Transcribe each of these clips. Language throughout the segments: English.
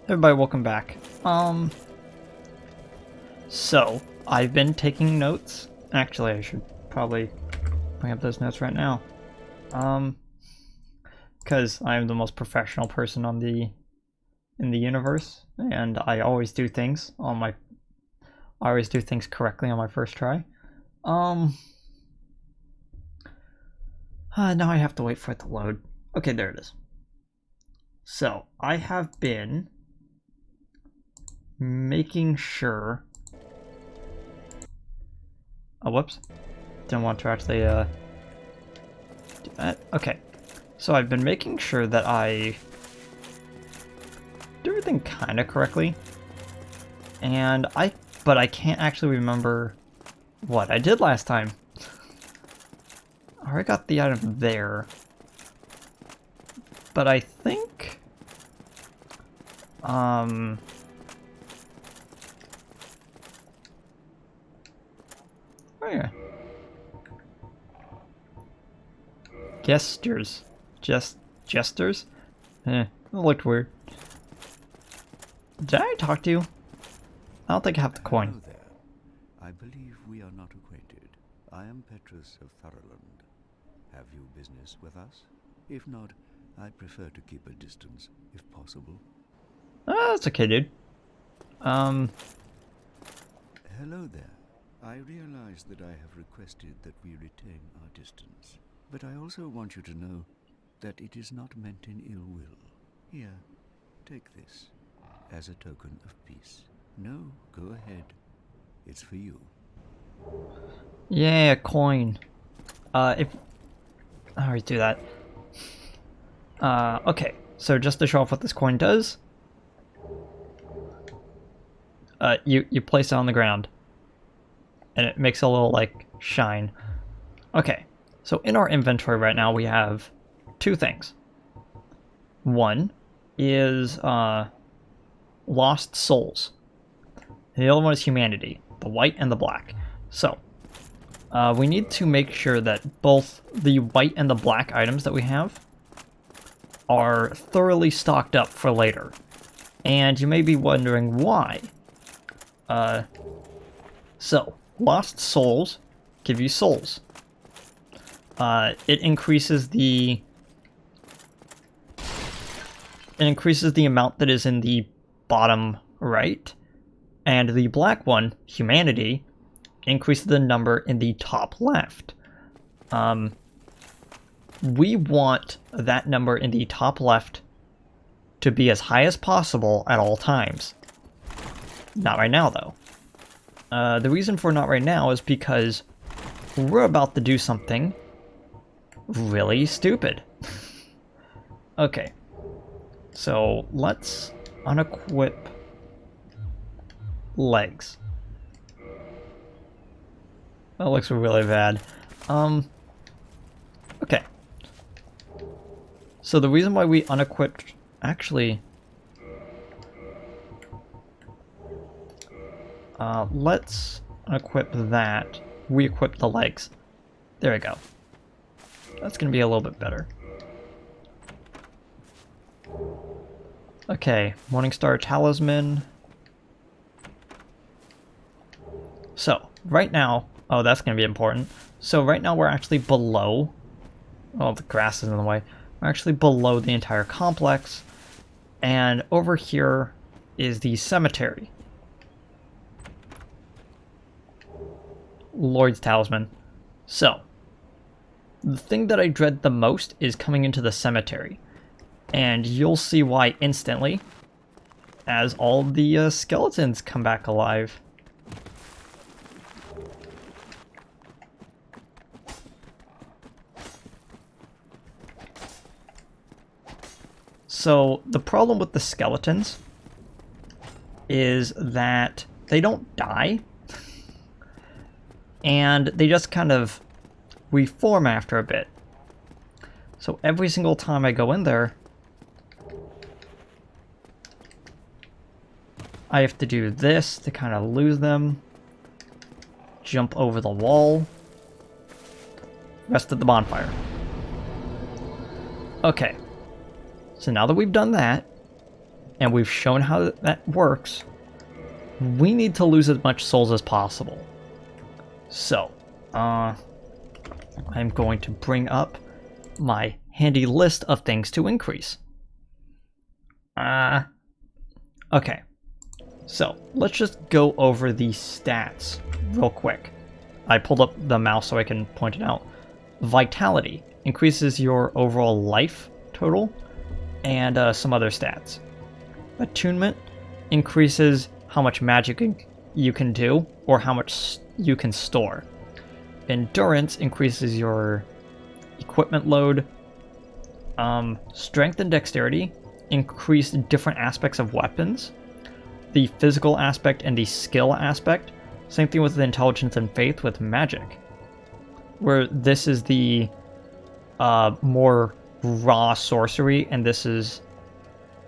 Everybody, welcome back. So I've been taking notes. Actually, I should probably bring up those notes right now. Because I'm the most professional person in the universe, and I always do things correctly on my first try. Now I have to wait for it to load. Okay, there it is. So I have been making sure. Oh, whoops. Didn't want to actually do that. Okay. So I've been making sure that I do everything kind of correctly. But I can't actually remember what I did last time. I already got the item there. But I think oh yeah. Gestures. Gestures? It looked weird. Did I talk to you? I don't think I have the coin. Hello there. I believe we are not acquainted. I am Petrus of Firelink. Have you business with us? If not, I prefer to keep a distance, if possible. That's okay, dude. Hello there. I realize that I have requested that we retain our distance, but I also want you to know that it is not meant in ill will. Here, take this as a token of peace. No, go ahead. It's for you. Yeah, coin. I already do that. Okay. So just to show off what this coin does, you place it on the ground, and it makes a little like shine. Okay. So in our inventory right now we have two things. One is lost souls. The other one is humanity, the white and the black. So we need to make sure that both the white and the black items that we have are thoroughly stocked up for later. And you may be wondering why. So, lost souls give you souls. It increases the amount that is in the bottom right, and the black one, humanity, increases the number in the top left. We want that number in the top left to be as high as possible at all times. Not right now, though. The reason for not right now is because we're about to do something really stupid. Okay. So, let's unequip legs. That looks really bad. Okay. So the reason why we unequipped... Actually... let's unequip that. Re-equip the legs. There we go. That's gonna be a little bit better. Okay, Morningstar Talisman. So, right now... Oh, that's gonna be important. So right now we're actually below... Oh, the grass is in the way. We're actually below the entire complex. And over here is the cemetery. Lloyd's Talisman. So, the thing that I dread the most is coming into the cemetery. And you'll see why instantly, as all the skeletons come back alive. So, the problem with the skeletons is that they don't die, and they just kind of reform after a bit. So every single time I go in there, I have to do this to kind of lose them, jump over the wall, rest of the bonfire. Okay. So now that we've done that, and we've shown how that works, we need to lose as much souls as possible. So, I'm going to bring up my handy list of things to increase. Okay. So, let's just go over the stats real quick. I pulled up the mouse so I can point it out. Vitality increases your overall life total and some other stats. Attunement increases how much magic you can do or how much you can store. Endurance increases your equipment load. Strength and dexterity increase different aspects of weapons. The physical aspect and the skill aspect. Same thing with the intelligence and faith with magic. Where this is the more raw sorcery, and this is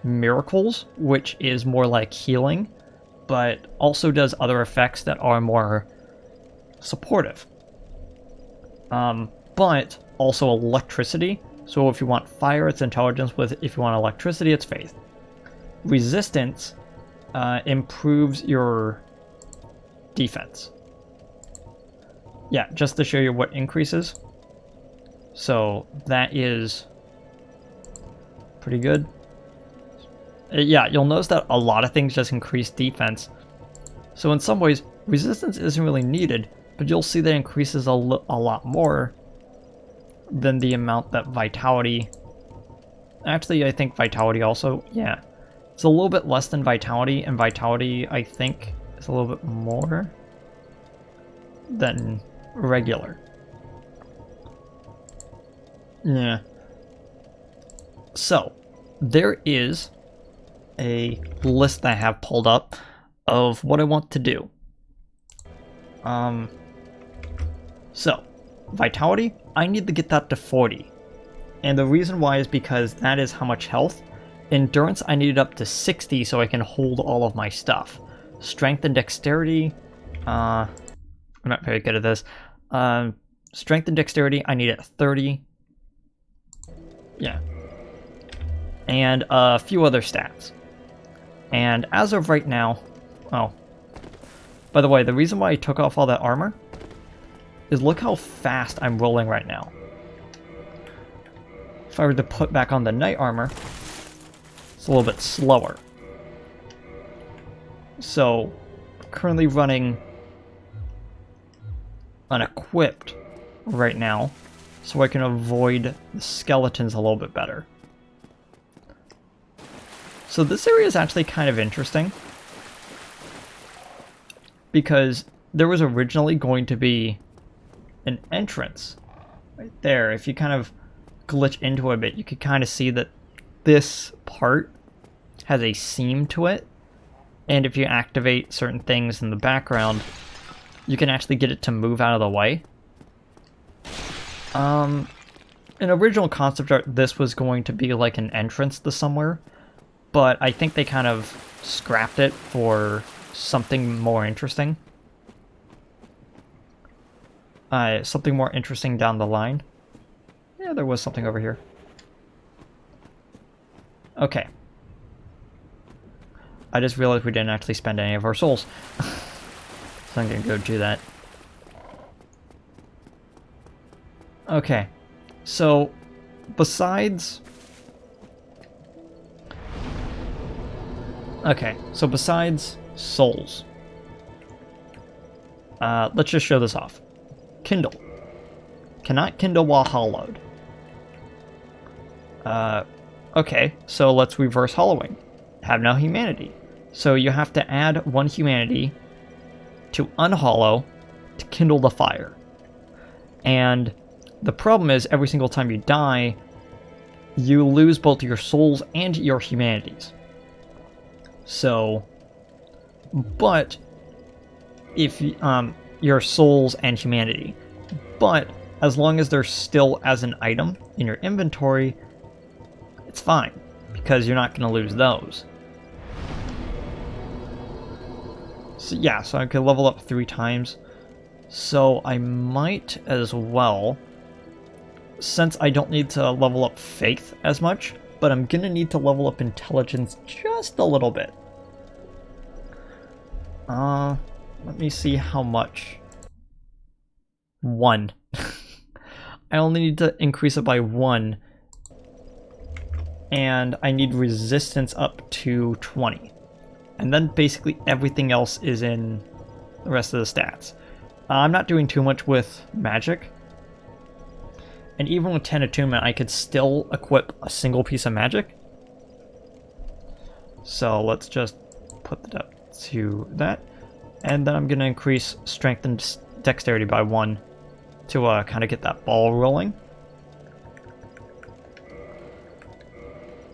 miracles, which is more like healing, but also does other effects that are more supportive. But also electricity. So if you want fire, it's intelligence. If you want electricity, it's faith. Resistance improves your defense. Yeah, just to show you what increases. So that is pretty good. Yeah, you'll notice that a lot of things just increase defense. So in some ways, resistance isn't really needed, but you'll see that it increases a lot more than the amount that vitality... Actually, I think vitality also, yeah. It's a little bit less than vitality, and vitality, I think, is a little bit more than regular. Yeah. So, there is a list that I have pulled up of what I want to do. So, vitality, I need to get that to 40. And the reason why is because that is how much health. Endurance, I need it up to 60 so I can hold all of my stuff. Strength and dexterity, I'm not very good at this. Strength and dexterity, I need it at 30. Yeah. And a few other stats. And as of right now, oh, by the way, the reason why I took off all that armor is look how fast I'm rolling right now. If I were to put back on the knight armor, it's a little bit slower. So, currently running unequipped right now, so I can avoid the skeletons a little bit better. So this area is actually kind of interesting, because there was originally going to be an entrance right there. If you kind of glitch into it a bit, you could kind of see that this part has a seam to it, and if you activate certain things in the background, you can actually get it to move out of the way. In original concept art, this was going to be like an entrance to somewhere, but I think they kind of scrapped it for something more interesting. Something more interesting down the line. Yeah, there was something over here. Okay. I just realized we didn't actually spend any of our souls. So I'm gonna go do that. Okay. So, besides... Okay, so besides souls, let's just show this off. Kindle. Cannot kindle while hollowed. Okay, so let's reverse hollowing. Have no humanity. So you have to add 1 humanity to unhollow to kindle the fire. And the problem is, every single time you die, you lose both your souls and your humanities. So, but if your souls and humanity, but as long as they're still as an item in your inventory, it's fine, because you're not going to lose those. So yeah, so I could level up 3 times. So I might as well, since I don't need to level up faith as much, but I'm gonna need to level up intelligence just a little bit. Let me see how much. 1. I only need to increase it by 1. And I need resistance up to 20. And then basically everything else is in the rest of the stats. I'm not doing too much with magic. And even with 10 attunement, I could still equip a single piece of magic. So let's just put that up to that. And then I'm going to increase strength and dexterity by 1 to kind of get that ball rolling.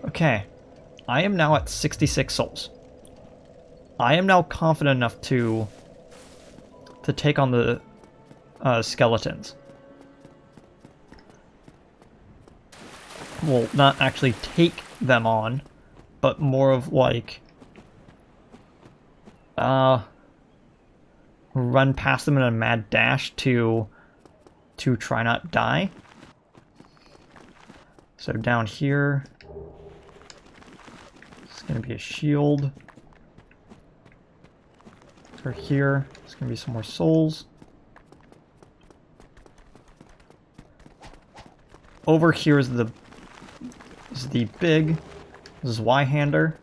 Okay, I am now at 66 souls. I am now confident enough to take on the skeletons. Well, not actually take them on, but more of like run past them in a mad dash to try not die. So down here, it's gonna be a shield. For here, it's gonna be some more souls. Over here is the big Zweihander.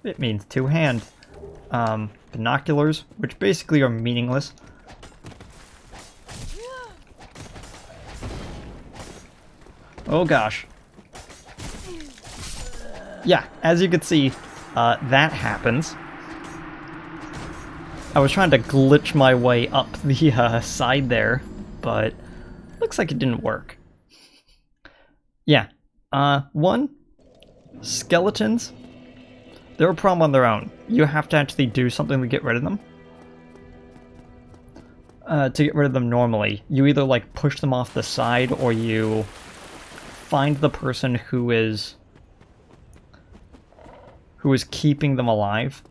It means two-hand. Binoculars, which basically are meaningless. Oh gosh. Yeah, as you can see, that happens. I was trying to glitch my way up the side there, but looks like it didn't work. Yeah. 1, skeletons. They're a problem on their own. You have to actually do something to get rid of them. To get rid of them normally, you either like push them off the side or you find the person who is keeping them alive.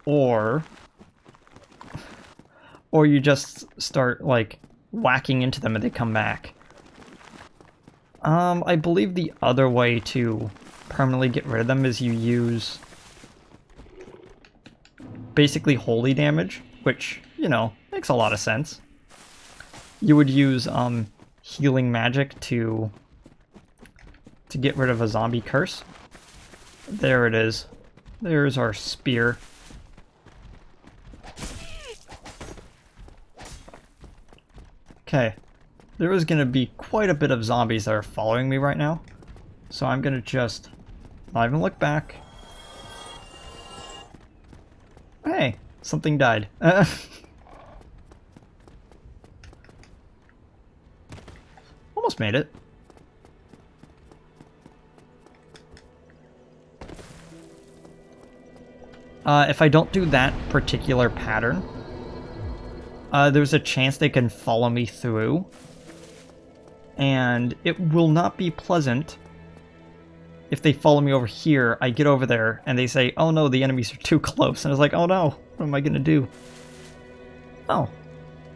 Or you just start like whacking into them and they come back. I believe the other way to permanently get rid of them is you use basically holy damage, which, you know, makes a lot of sense. You would use healing magic to get rid of a zombie curse. There it is. There's our spear. Okay. There is going to be quite a bit of zombies that are following me right now. So I'm going to just not even look back. Hey, something died. Almost made it. If I don't do that particular pattern, there's a chance they can follow me through. And it will not be pleasant if they follow me over here. I get over there and they say, oh no, the enemies are too close. And I was like, oh no, what am I gonna do? Oh,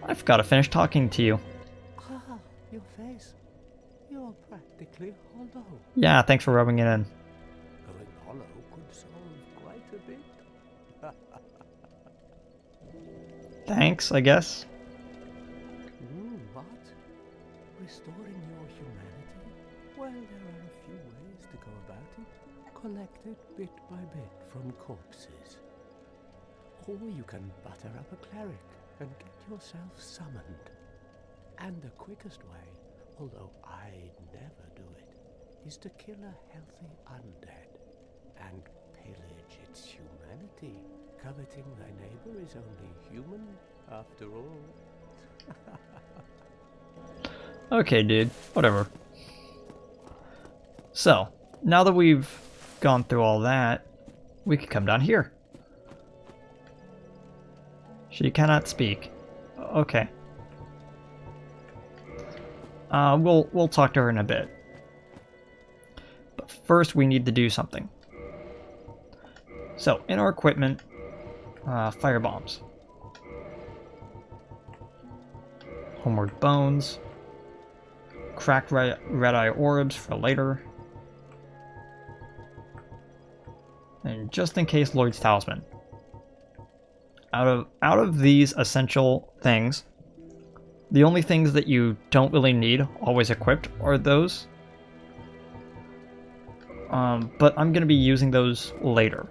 I forgot to finish talking to you. Ah, your face. You're practically hollow. Yeah, thanks for rubbing it in. Going hollow could solve quite a bit. Thanks, I guess. What? Restoring your humanity? Well, there are a few ways to go about it. Collected bit by bit from corpses. Or you can butter up a cleric and get yourself summoned. And the quickest way, although I'd never do it, is to kill a healthy undead and pillage its humanity. Coveting thy neighbor is only human, after all. Okay, dude. Whatever. So, now that we've gone through all that, we can come down here. She cannot speak. Okay. We'll talk to her in a bit. But first we need to do something. So, in our equipment, fire bombs. Homeward bones. cracked red-eye orbs for later. And just in case, Lloyd's Talisman. Out of these essential things, the only things that you don't really need always equipped are those. But I'm going to be using those later.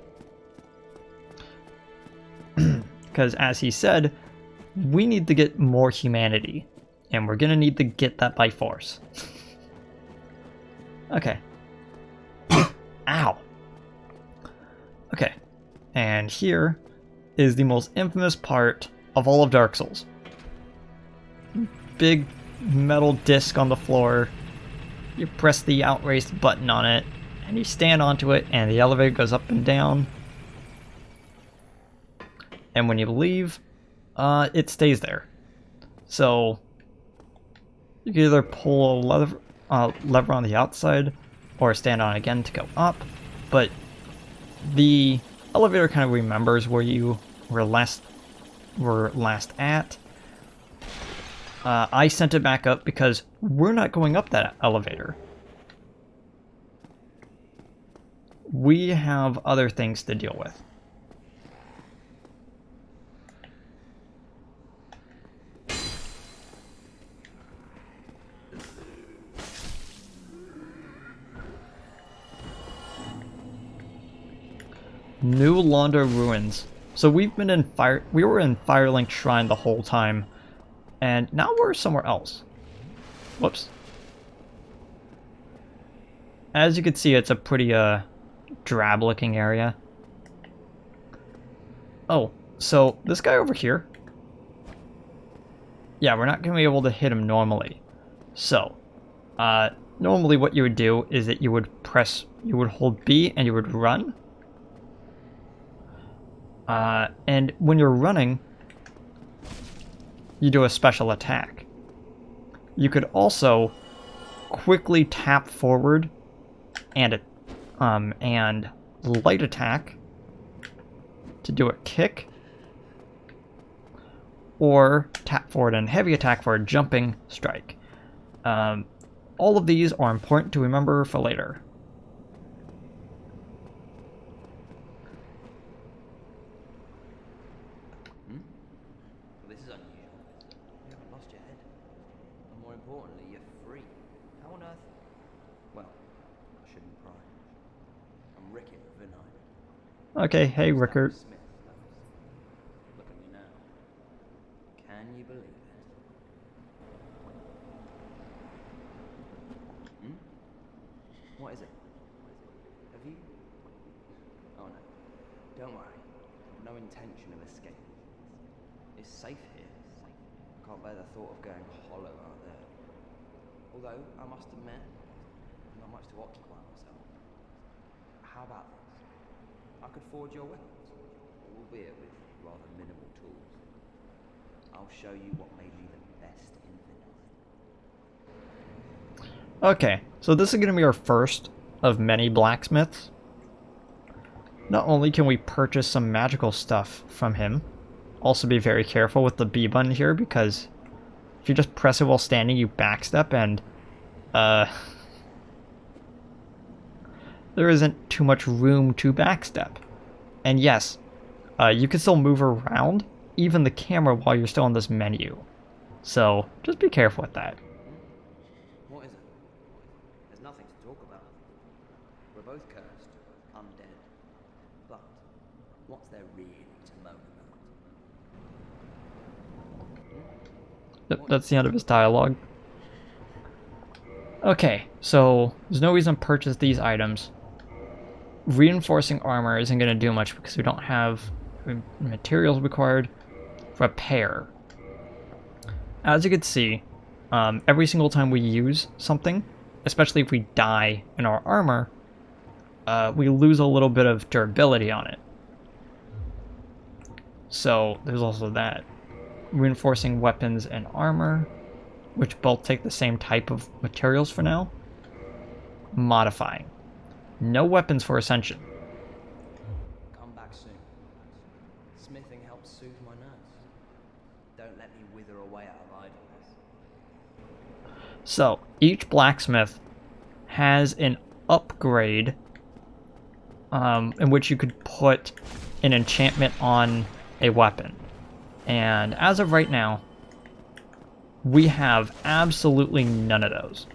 Because as he said, we need to get more humanity. And we're going to need to get that by force. Okay. Ow. Okay. And here is the most infamous part of all of Dark Souls. Big metal disc on the floor. You press the outraised button on it, and you stand onto it, and the elevator goes up and down. And when you leave, it stays there. So you can either pull a lever on the outside, or stand on it again to go up. But the elevator kind of remembers where you were last at. I sent it back up because we're not going up that elevator. We have other things to deal with. New Londo Ruins. So we've been in we were in Firelink Shrine the whole time, and now we're somewhere else. Whoops. As you can see, it's a pretty drab looking area. Oh, so this guy over here. Yeah, we're not going to be able to hit him normally. So, normally what you would do is that you would hold B and you would run. And when you're running, you do a special attack. You could also quickly tap forward and light attack to do a kick, or tap forward and heavy attack for a jumping strike. All of these are important to remember for later. This is unusual. You haven't lost your head. And more importantly, you're free. How on earth? Well, I shouldn't pry. I'm Rickett of Vinine. Okay, hey Rickert. Smith. Look at me now. Can you believe it? What is it? Have you? Oh no. Don't worry. No intention of escape. It's safe here. I can't bear the thought of going hollow out there. Although, I must admit, not much to occupy myself. How about this? I could forge your weapons, albeit with rather minimal tools. I'll show you what made me the best in Vinine. Okay, so this is going to be our first of many blacksmiths. Not only can we purchase some magical stuff from him, also be very careful with the B button here, because if you just press it while standing, you backstep, and there isn't too much room to backstep. And yes, you can still move around, even the camera, while you're still on this menu. So just be careful with that. What is it? There's nothing to talk about. We're both cursed, undead. But what's there really to moan about? That's the end of his dialogue. Okay, so there's no reason to purchase these items. Reinforcing armor isn't going to do much because we don't have materials required. Repair. As you can see, every single time we use something, especially if we die in our armor, we lose a little bit of durability on it. So there's also that. Reinforcing weapons and armor, which both take the same type of materials for now. Modifying. No weapons for Ascension. Come back soon. Smithing helps soothe my nerves. Don't let me wither away out of idleness. So, each blacksmith has an upgrade in which you could put an enchantment on a weapon. And as of right now, we have absolutely none of those.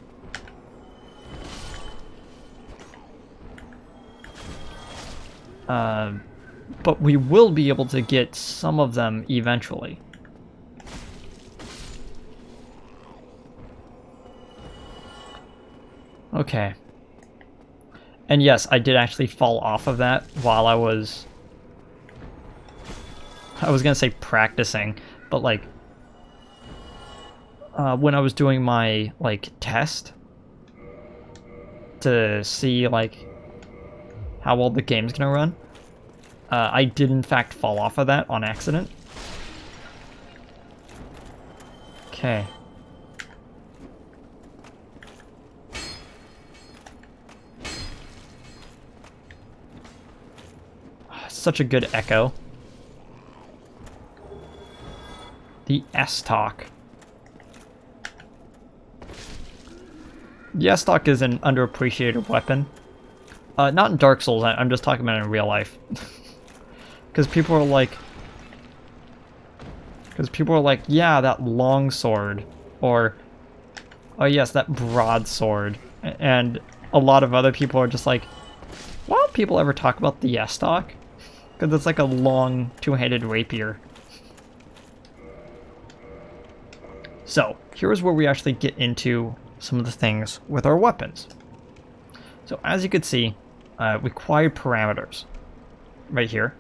But we will be able to get some of them eventually. Okay. And yes, I did actually fall off of that while I was gonna say practicing, but like when I was doing my like test to see like how well the game's gonna run, I did in fact fall off of that on accident. Okay. Such a good echo. The S-Talk. The S-Talk is an underappreciated weapon. Not in Dark Souls, I'm just talking about in real life. Because people are like, yeah, that long sword, or, oh yes, that broadsword. And a lot of other people are just like, why don't people ever talk about the S-Talk? Because it's like a long two-handed rapier. So, here's where we actually get into some of the things with our weapons. So, as you can see, required parameters right here.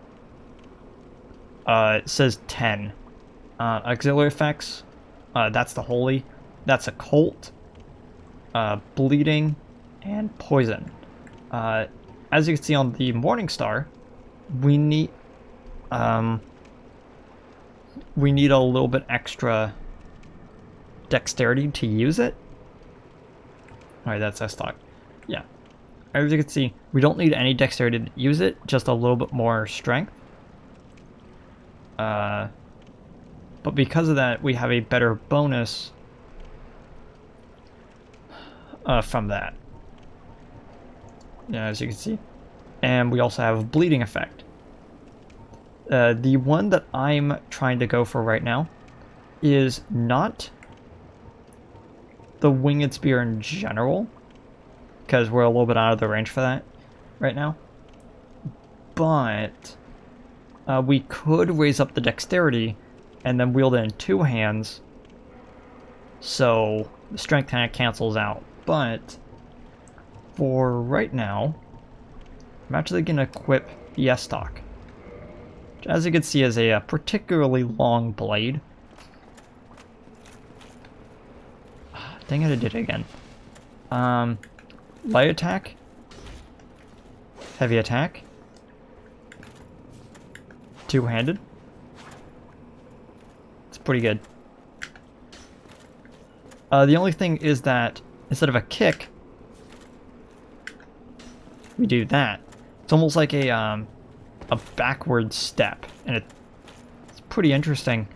It says 10. Auxiliary effects, that's the holy, that's occult, bleeding, and poison. As you can see on the Morning Star, we need a little bit extra dexterity to use it. Alright, that's S-Talk. Yeah. As you can see, we don't need any dexterity to use it, just a little bit more strength. But because of that, we have a better bonus from that. Yeah, as you can see. And we also have a bleeding effect. The one that I'm trying to go for right now is not the winged spear in general, because we're a little bit out of the range for that right now. But we could raise up the dexterity and then wield it in two hands, so the strength kind of cancels out. But for right now, I'm actually going to equip the S-Talk, which, as you can see, is a particularly long blade. Dang it, I did it again. Light attack, heavy attack, two-handed. It's pretty good. The only thing is that instead of a kick, we do that. It's almost like a backward step, and it's pretty interesting.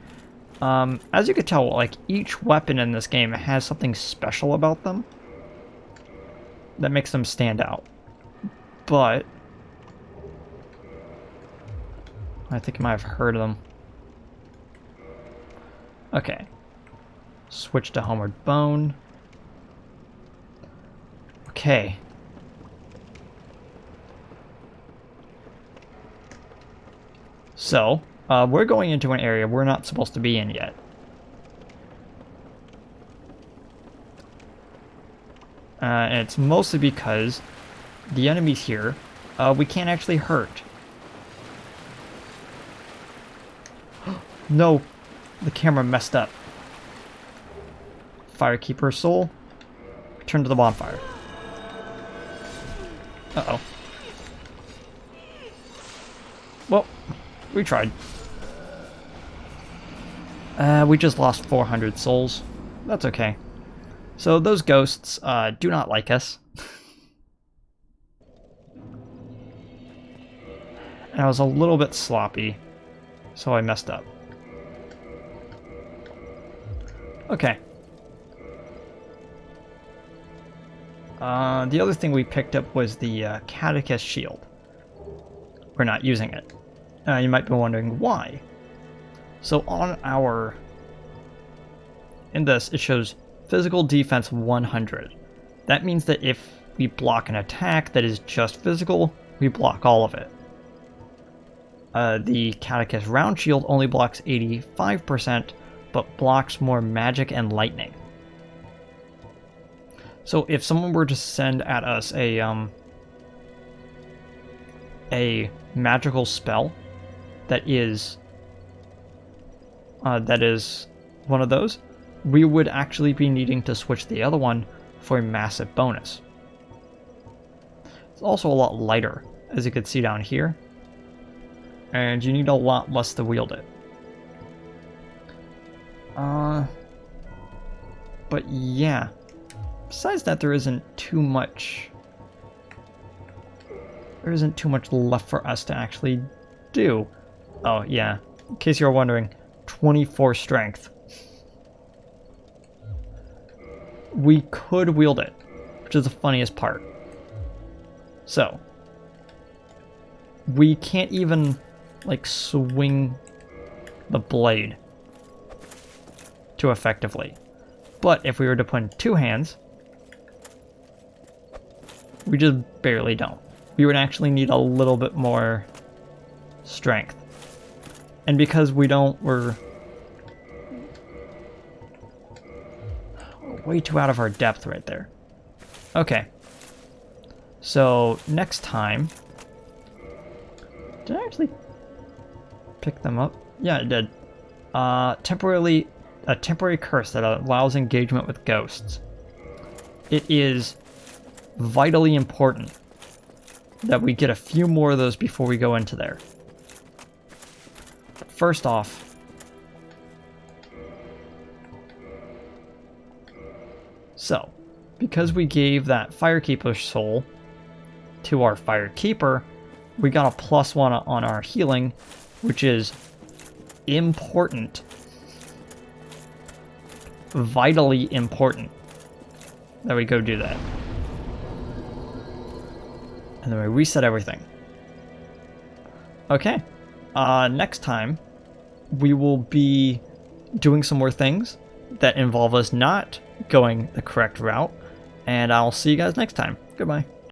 As you can tell, like, each weapon in this game has something special about them that makes them stand out. But I think I might have heard of them. Okay. Switch to Homeward Bone. Okay. So, we're going into an area we're not supposed to be in yet. And it's mostly because the enemies here, we can't actually hurt. No, the camera messed up. Firekeeper soul, return to the bonfire. Uh-oh. Well, we tried. We just lost 400 souls. That's okay. So those ghosts do not like us. And I was a little bit sloppy, so I messed up. Okay. The other thing we picked up was the Catechist Shield. We're not using it. You might be wondering why. So on our... in this, it shows physical defense 100. That means that if we block an attack that is just physical, we block all of it. The Catechist Round Shield only blocks 85%, but blocks more magic and lightning. So if someone were to send at us a magical spell that is one of those, we would actually be needing to switch the other one for a massive bonus. It's also a lot lighter, as you can see down here, and you need a lot less to wield it. But yeah, besides that, there isn't too much left for us to actually do. Oh yeah, in case you're wondering, 24 strength. We could wield it, which is the funniest part. So, we can't even, like, swing the blade too effectively. But if we were to put in two hands, we just barely don't. We would actually need a little bit more strength. And because we don't, we're way too out of our depth right there. Okay. So, next time... Did I actually pick them up? Yeah, I did. A temporary curse that allows engagement with ghosts. It is vitally important that we get a few more of those before we go into there. First off, so, because we gave that Firekeeper soul to our Firekeeper, we got a +1 on our healing, which is important. Vitally important that we go do that. And then we reset everything. Okay. Next time, we will be doing some more things that involve us not going the correct route. And I'll see you guys next time. Goodbye.